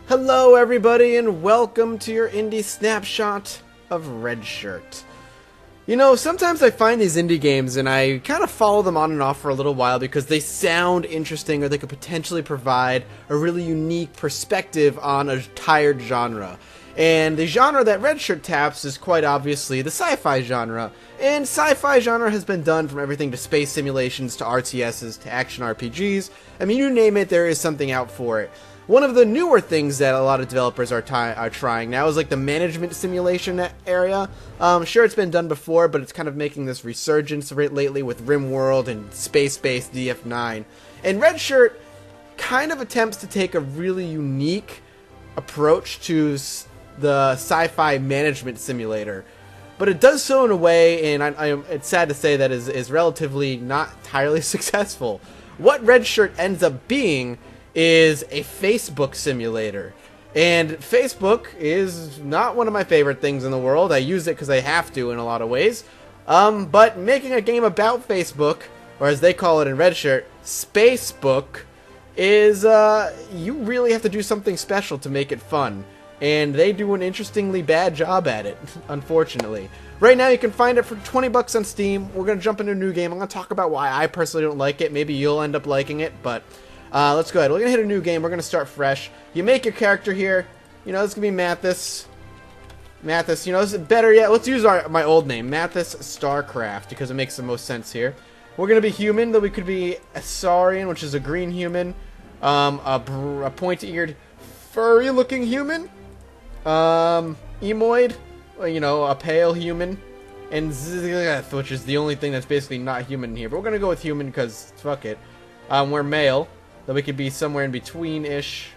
Hello everybody and welcome to your indie snapshot of Redshirt. You know, sometimes I find these indie games and I kind of follow them on and off for a little while because they sound interesting or they could potentially provide a really unique perspective on a tired genre. And the genre that Redshirt taps is quite obviously the sci-fi genre. And sci-fi genre has been done from everything to space simulations to RTSs to action RPGs. I mean, you name it, there is something out for it. One of the newer things that a lot of developers are trying now is like the management simulation area. Sure, it's been done before, but it's kind of making this resurgence lately with RimWorld and space-based DF9. And Redshirt kind of attempts to take a really unique approach to the sci-fi management simulator. But it does so in a way, and it's sad to say that is relatively not entirely successful. What Redshirt ends up being is a Facebook simulator. And Facebook is not one of my favorite things in the world. I use it because I have to in a lot of ways. But making a game about Facebook, or as they call it in Redshirt, Spacebook, is, you really have to do something special to make it fun. And they do an interestingly bad job at it, unfortunately. Right now you can find it for 20 bucks on Steam. We're going to jump into a new game. I'm going to talk about why I personally don't like it. Maybe you'll end up liking it, but let's go ahead. We're going to hit a new game. We're going to start fresh. You make your character here. You know, this is going to be Mathis. Mathis, you know, this is better yet. Let's use my old name, Mathis Starcraft, because it makes the most sense here. We're going to be human, though we could be a Saurian, which is a green human. A pointy-eared, furry-looking human. Emoid, you know, a pale human. And Zigeth, which is the only thing that's basically not human here. But we're going to go with human because, fuck it. We're male. Though we could be somewhere in between-ish,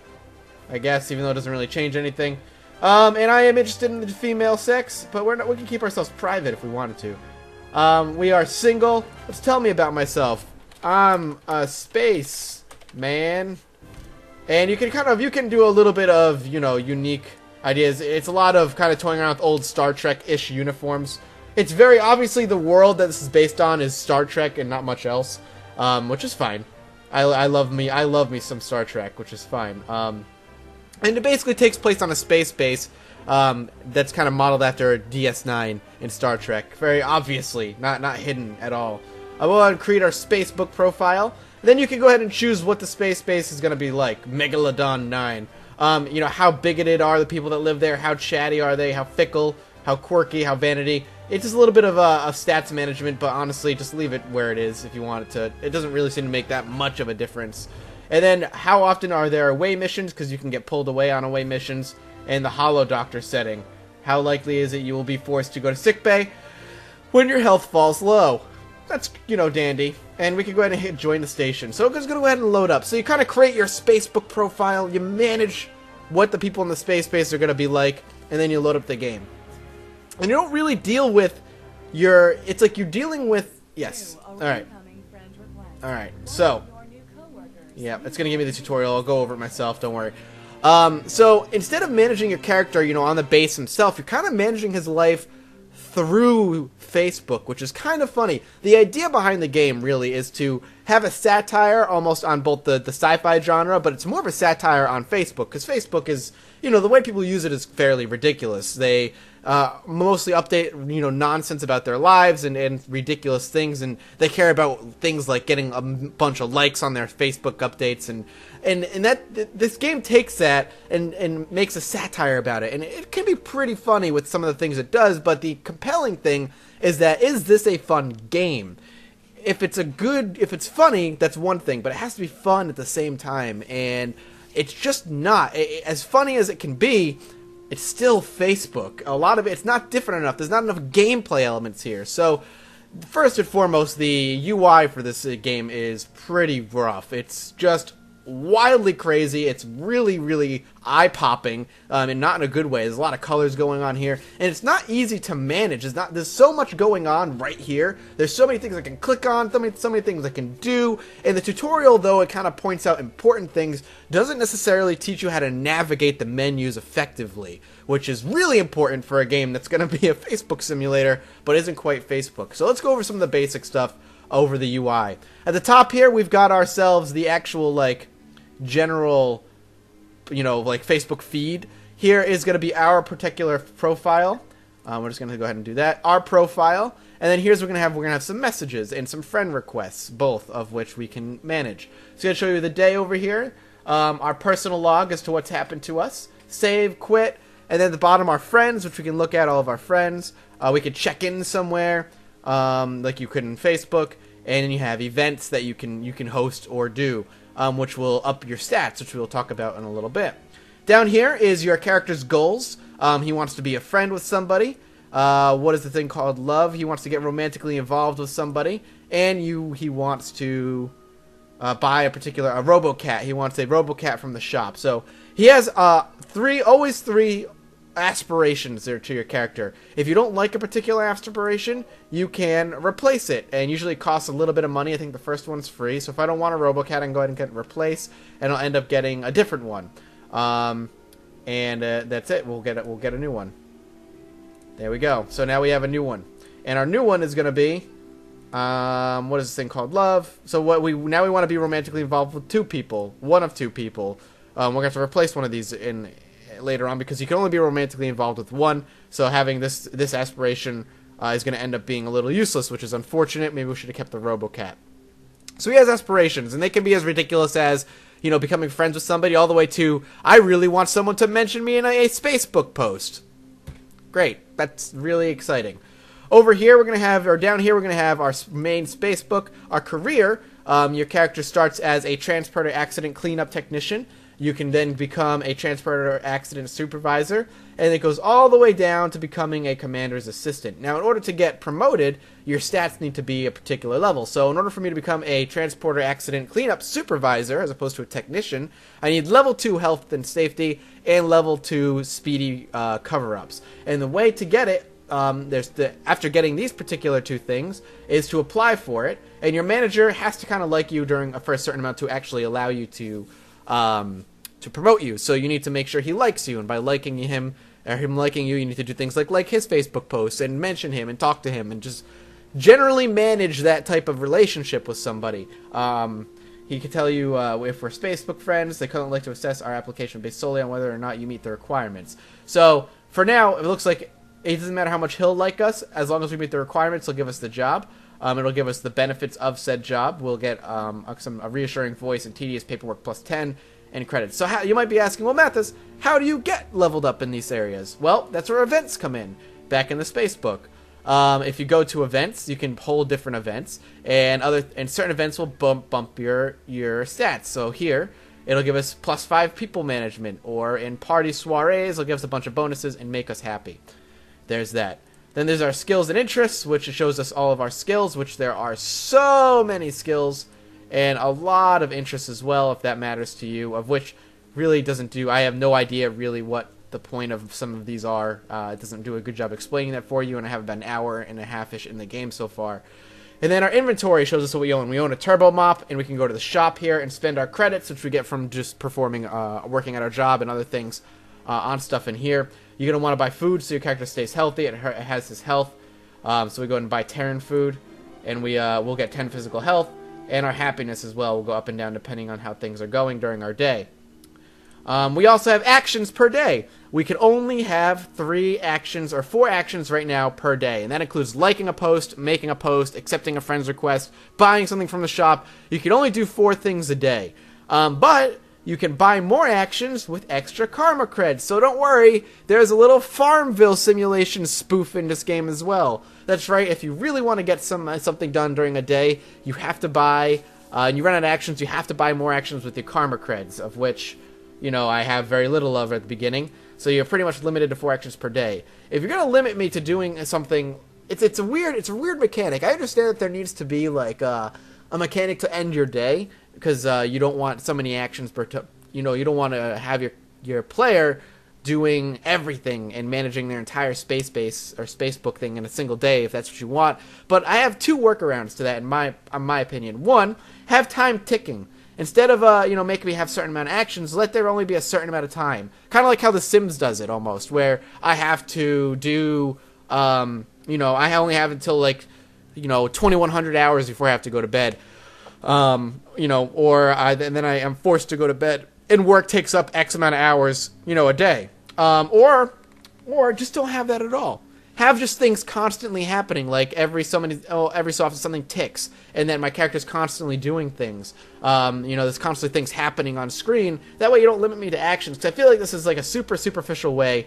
I guess, even though it doesn't really change anything. And I am interested in the female sex, but we can keep ourselves private if we wanted to. We are single. Let's tell me about myself. I'm a space man. And you can do a little bit of, you know, unique ideas. It's a lot of kind of toying around with old Star Trek-ish uniforms. It's very obviously the world that this is based on is Star Trek and not much else, which is fine. I love me some Star Trek, which is fine. And it basically takes place on a space base that's kind of modeled after DS9 in Star Trek. Very obviously, not hidden at all. I will go ahead and create our Spacebook profile. Then you can go ahead and choose what the space base is going to be like. Megalodon 9. You know, how bigoted are the people that live there? How chatty are they? How fickle? How quirky? How vanity? It's just a little bit of stats management, but honestly, just leave it where it is if you want it to. It doesn't really seem to make that much of a difference. And then, how often are there away missions? Because you can get pulled away on away missions. And the Hollow Doctor setting. How likely is it you will be forced to go to sickbay when your health falls low? That's, you know, dandy. And we can go ahead and hit join the station. So it's going to go ahead and load up. So you kind of create your Spacebook profile. You manage what the people in the space base are going to be like. And then you load up the game. And you don't really deal with your... It's like you're dealing with... Yes. Alright. Alright. So... Yeah, it's going to give me the tutorial. I'll go over it myself. Don't worry. So, instead of managing your character, you know, on the base himself, you're kind of managing his life through Facebook, which is kind of funny. The idea behind the game, really, is to have a satire almost on both the sci-fi genre, but it's more of a satire on Facebook, because Facebook is, you know, the way people use it is fairly ridiculous. They mostly update, you know, nonsense about their lives and ridiculous things, and they care about things like getting a bunch of likes on their Facebook updates, and that this game takes that and makes a satire about it, and it can be pretty funny with some of the things it does, but the compelling thing is this a fun game? If it's funny, that's one thing, but it has to be fun at the same time, and it's just not. As funny as it can be, it's still Facebook. A lot of it's not different enough. There's not enough gameplay elements here. So, first and foremost, the UI for this game is pretty rough. It's just wildly crazy. It's really, really eye-popping, and not in a good way. There's a lot of colors going on here, and it's not easy to manage. There's so much going on right here. There's so many things I can click on, so many things I can do. And the tutorial, though it kind of points out important things, doesn't necessarily teach you how to navigate the menus effectively, which is really important for a game that's going to be a Facebook simulator, but isn't quite Facebook. So let's go over some of the basic stuff over the UI. At the top here, we've got ourselves the actual, like, general like Facebook feed. Here is going to be our particular profile. We're just going to go ahead and do that. Our profile. And then here's what we're going to have some messages and some friend requests, both of which we can manage. So I'm going to show you the day over here. Our personal log as to what's happened to us. Save, quit. And then at the bottom, our friends, which we can look at all of our friends. We could check in somewhere, like you could in Facebook. And then you have events that you can host or do, which will up your stats, which we'll talk about in a little bit. Down here is your character's goals. He wants to be a friend with somebody. What is the thing called love? He wants to get romantically involved with somebody. And he wants to buy a RoboCat. He wants a RoboCat from the shop. So he has always three aspirations there to your character. If you don't like a particular aspiration, you can replace it, and usually it costs a little bit of money. I think the first one's free, so if I don't want a RoboCat, I can go ahead and get it replaced, and I'll end up getting a different one. That's it. We'll get a new one. There we go. So now we have a new one, and our new one is going to be what is this thing called? Love. So we want to be romantically involved with two people, one of two people. We're going to have to replace one of these later on, because you can only be romantically involved with one, so having this aspiration is going to end up being a little useless, which is unfortunate. Maybe we should have kept the RoboCat. So he has aspirations, and they can be as ridiculous as, becoming friends with somebody, all the way to, I really want someone to mention me in a Facebook post. Great. That's really exciting. Over here, down here, we're going to have our main Facebook, our career. Your character starts as a transporter accident cleanup technician. You can then become a transporter accident supervisor, and it goes all the way down to becoming a commander's assistant. Now, in order to get promoted, your stats need to be a particular level. So in order for me to become a transporter accident cleanup supervisor, as opposed to a technician, I need level 2 health and safety and level 2 speedy cover-ups. And the way to get it, after getting these particular two things, is to apply for it, and your manager has to kind of like you for a certain amount to actually allow you to promote you. So you need to make sure he likes you, and by liking him, or him liking you, you need to do things like his Facebook posts, and mention him, and talk to him, and just generally manage that type of relationship with somebody. He can tell you if we're Facebook friends. They couldn't like to assess our application based solely on whether or not you meet the requirements. So for now, it looks like it doesn't matter how much he'll like us, as long as we meet the requirements, he'll give us the job. It'll give us the benefits of said job. We'll get a reassuring voice and tedious paperwork plus 10 and credits. So you might be asking, well, Mathis, how do you get leveled up in these areas? Well, that's where events come in, back in the space book. If you go to events, you can hold different events, and certain events will bump your stats. So here, it'll give us plus 5 people management, or in party soirees, it'll give us a bunch of bonuses and make us happy. There's that. Then there's our skills and interests, which shows us all of our skills, which there are so many skills, and a lot of interests as well, if that matters to you, of which really I have no idea really what the point of some of these are. It doesn't do a good job explaining that for you, and I have about an hour and a half-ish in the game so far. And then our inventory shows us what we own. We own a turbo mop, and we can go to the shop here and spend our credits, which we get from just performing, working at our job and other things on stuff in here. You're going to want to buy food so your character stays healthy. It has his health. So we go ahead and buy Terran food, and we'll get 10 physical health, and our happiness as well will go up and down depending on how things are going during our day. We also have actions per day. We can only have 3 actions or 4 actions right now per day, and that includes liking a post, making a post, accepting a friend's request, buying something from the shop. You can only do 4 things a day, but you can buy more actions with extra karma creds. So don't worry, there's a little Farmville simulation spoof in this game as well. That's right, if you really want to get something done during a day, you have to buy, and you run out of actions, you have to buy more actions with your karma creds, of which, I have very little of at the beginning. So you're pretty much limited to 4 actions per day. If you're going to limit me to doing something, it's a weird mechanic. I understand that there needs to be like a mechanic to end your day, because you don't want so many actions you don't want to have your player doing everything and managing their entire space base or space book thing in a single day, if that's what you want. But I have 2 workarounds to that in my opinion. One, have time ticking. Instead of making me have a certain amount of actions, let there only be a certain amount of time. Kind of like how The Sims does it almost, where I have to do I only have until 2100 hours before I have to go to bed. And then I am forced to go to bed and work takes up X amount of hours, you know, a day. Or just don't have that at all. Have just things constantly happening, like every so often something ticks, and then my character's constantly doing things. You know, there's constantly things happening on screen. That way you don't limit me to actions. Because I feel like this is like a super superficial way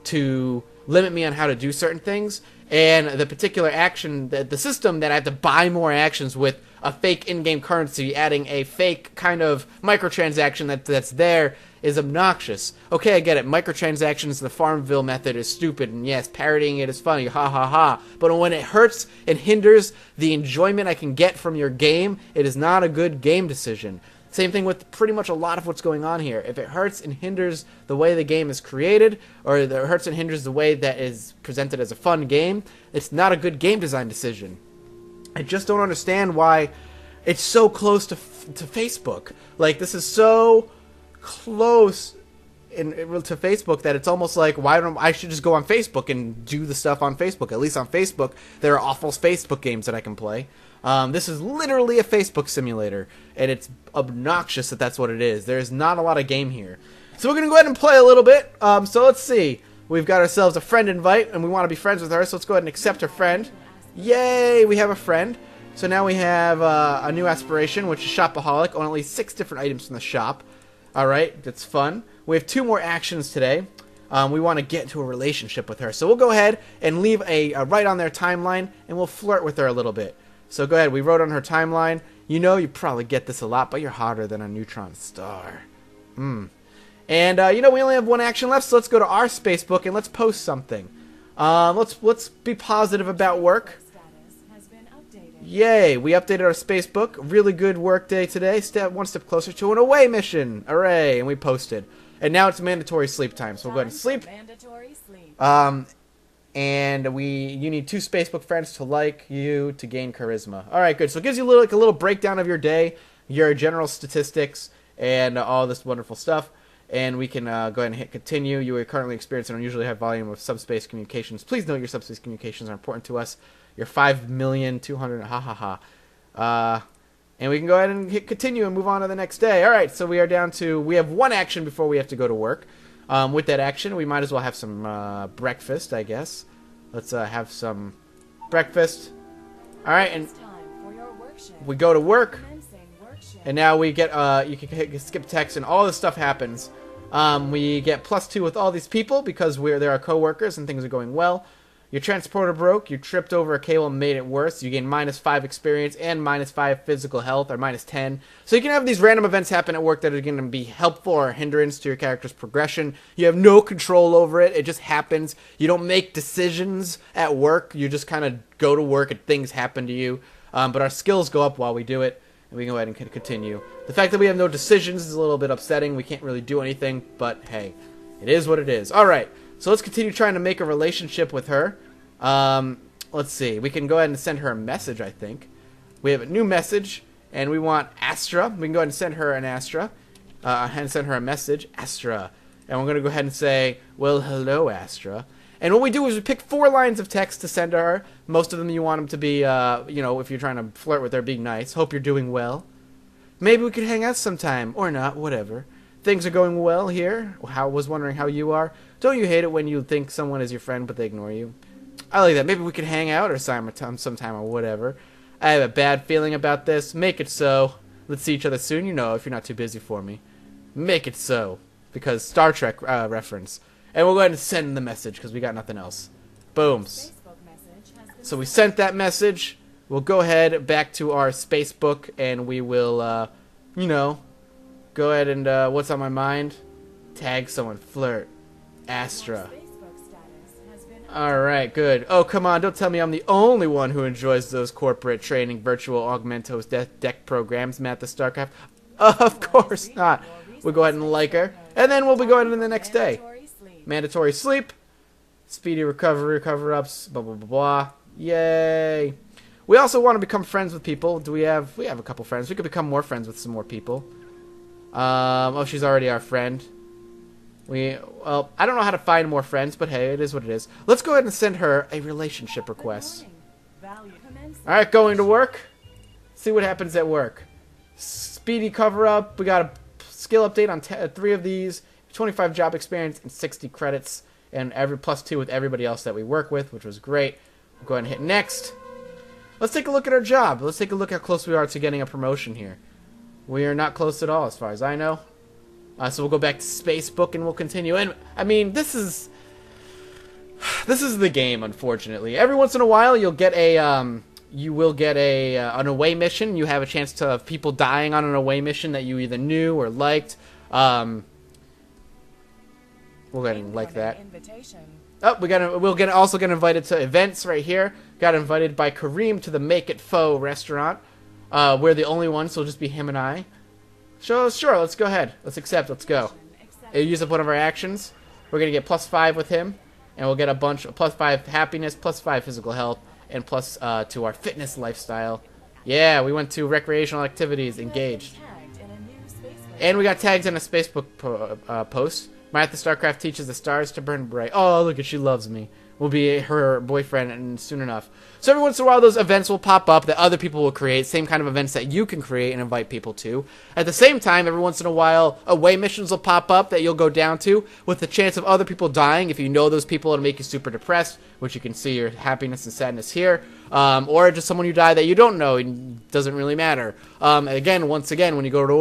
to limit me on how to do certain things. And the particular action, the system that I have to buy more actions with a fake in-game currency, adding a fake kind of microtransaction that's there, is obnoxious. Okay, I get it. Microtransactions, the Farmville method is stupid, and yes, parodying it is funny, ha ha ha. But when it hurts and hinders the enjoyment I can get from your game, it is not a good game decision. Same thing with pretty much a lot of what's going on here. If it hurts and hinders the way the game is created, or it hurts and hinders the way that is presented as a fun game, it's not a good game design decision. I just don't understand why it's so close to Facebook. Like, this is so close to Facebook that it's almost like, I should just go on Facebook and do the stuff on Facebook. At least on Facebook, there are awful Facebook games that I can play. This is literally a Facebook simulator, and it's obnoxious that that's what it is. There's not a lot of game here. So we're going to go ahead and play a little bit. So let's see. We've got ourselves a friend invite, and we want to be friends with her, so let's go ahead and accept her friend. Yay, we have a friend. So now we have a new aspiration, which is Shopaholic, on at least 6 different items from the shop. Alright, that's fun. We have 2 more actions today. We want to get into a relationship with her. So we'll go ahead and leave a write on their timeline, and we'll flirt with her a little bit. So go ahead, we wrote on her timeline, you know, you probably get this a lot, but you're hotter than a neutron star. And, you know, we only have 1 action left, so let's go to our Spacebook and let's post something. Let's be positive about work. Yay, we updated our Spacebook. Really good work day today. One step closer to an away mission. Hooray, and we posted. And now it's mandatory sleep time, so we'll go ahead and sleep. Mandatory sleep. And you need 2 Spacebook friends to like you to gain charisma. Alright, good. So it gives you a little breakdown of your day, your general statistics, and all this wonderful stuff. And we can go ahead and hit continue. You are currently experiencing an unusually high volume of subspace communications. Please note your subspace communications are important to us. You're 5,200,000, ha ha ha. And we can go ahead and hit continue and move on to the next day. Alright, so we are down to, we have 1 action before we have to go to work. With that action, we might as well have some breakfast, I guess. Let's have some breakfast. Alright, and we go to work. And now we get, you can skip text and all this stuff happens. We get +2 with all these people because they're our co-workers and things are going well. Your transporter broke, you tripped over a cable and made it worse. You gain -5 experience and -5 physical health, or -10. So you can have these random events happen at work that are going to be helpful or a hindrance to your character's progression. You have no control over it. It just happens. You don't make decisions at work. You just kind of go to work and things happen to you. But our skills go up while we do it. And we can go ahead and continue. The fact that we have no decisions is a little bit upsetting. We can't really do anything. But hey, it is what it is. Alright. So let's continue trying to make a relationship with her. Let's see. We can go ahead and send her a message, I think. We have a new message, and we want Astra. We can go ahead and send her an Astra. And send her a message. Astra. And we're going to go ahead and say, well, hello, Astra. And what we do is we pick 4 lines of text to send to her. Most of them you want them to be, you know, if you're trying to flirt with her, being nice. Hope you're doing well. Maybe we could hang out sometime. Or not, whatever. Things are going well here. Was wondering how you are. Don't you hate it when you think someone is your friend but they ignore you? I like that. Maybe we could hang out or sometime or whatever. I have a bad feeling about this. Make it so. Let's see each other soon, you know, if you're not too busy for me. Make it so. Because Star Trek reference. And we'll go ahead and send the message because we got nothing else. Booms. So we sent that message. We'll go ahead back to our Spacebook and we will, you know, go ahead and, what's on my mind? Tag someone. Flirt. Astra. Alright, good. Oh, come on, don't tell me I'm the only one who enjoys those corporate training virtual augmentos deck programs, Matt the StarCraft. Of course not. We'll go ahead and like her. And then we'll be going in the next day. Mandatory sleep. Speedy recovery, cover-ups, blah, blah, blah, blah. Yay. We also want to become friends with people. We have a couple friends. We could become more friends with some more people. Oh, she's already our friend. Well, I don't know how to find more friends, but hey, it is what it is. Let's go ahead and send her a relationship request. Alright, going to work. See what happens at work. Speedy cover-up. We gotta skill update on 3 of these, 25 job experience, and 60 credits, and every +2 with everybody else that we work with, which was great. We'll go ahead and hit next. Let's take a look at our job. Let's take a look how close we are to getting a promotion here. We are not close at all as far as I know. So we'll go back to Spacebook and we'll continue. And I mean, this is the game, unfortunately. Every once in a while you'll get a an away mission. You have a chance to have people dying on an away mission that you either knew or liked. We'll go ahead and like that. Oh, we'll also get invited to events right here. Got invited by Kareem to the Make It Faux restaurant. We're the only ones, so it'll just be him and I. So sure, let's go ahead. Let's accept. Let's go. Use up one of our actions. We're gonna get +5 with him, and we'll get a bunch of +5 happiness, +5 physical health, and plus to our fitness lifestyle. Yeah, we went to recreational activities, engaged, and we got tagged in a Facebook post. Martha Starcraft teaches the stars to burn bright. Oh, look at, she loves me. Will be her boyfriend and soon enough. So every once in a while those events will pop up that other people will create, same kind of events that you can create and invite people to. At the same time, every once in a while away missions will pop up that you'll go down to with the chance of other people dying. If you know those people, it'll make you super depressed, which you can see your happiness and sadness here. Or just someone you die that you don't know, and it doesn't really matter. Once again, when you go to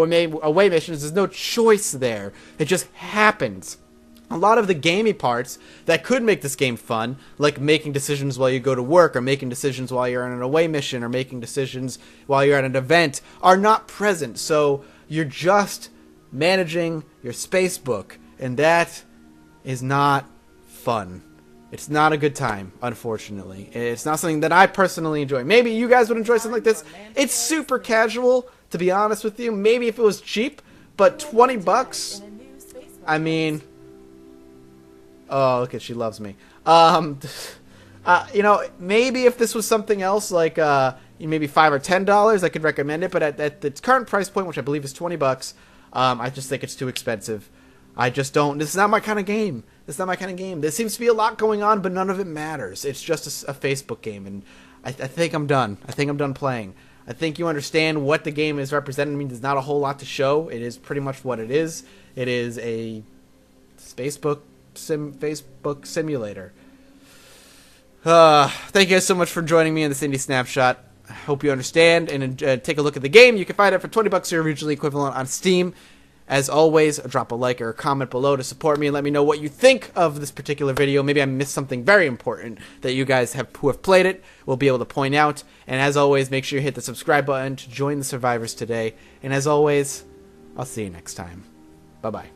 away missions, there's no choice there. It just happens. A lot of the gamey parts that could make this game fun, like making decisions while you go to work, or making decisions while you're on an away mission, or making decisions while you're at an event, are not present. So you're just managing your spacebook, and that is not fun. It's not a good time, unfortunately. It's not something that I personally enjoy. Maybe you guys would enjoy something like this. It's super casual, to be honest with you. Maybe if it was cheap, but $20, I mean... Oh, look at, she loves me. You know, maybe if this was something else, like maybe $5 or $10, I could recommend it. But at its current price point, which I believe is $20, I just think it's too expensive. I just don't. This is not my kind of game. This is not my kind of game. There seems to be a lot going on, but none of it matters. It's just a Facebook game, and I think I'm done. I think I'm done playing. I think you understand what the game is representing. I mean, there's not a whole lot to show. It is pretty much what it is. It is a Facebook simulator. Thank you guys so much for joining me in this indie snapshot. I hope you understand and take a look at the game. You can find it for $20 or regionally equivalent on Steam. As always, drop a like or a comment below to support me and let me know what you think of this particular video. Maybe I missed something very important that you guys who have played it will be able to point out. And as always, make sure you hit the subscribe button to join the survivors today. And as always, I'll see you next time. Bye-bye.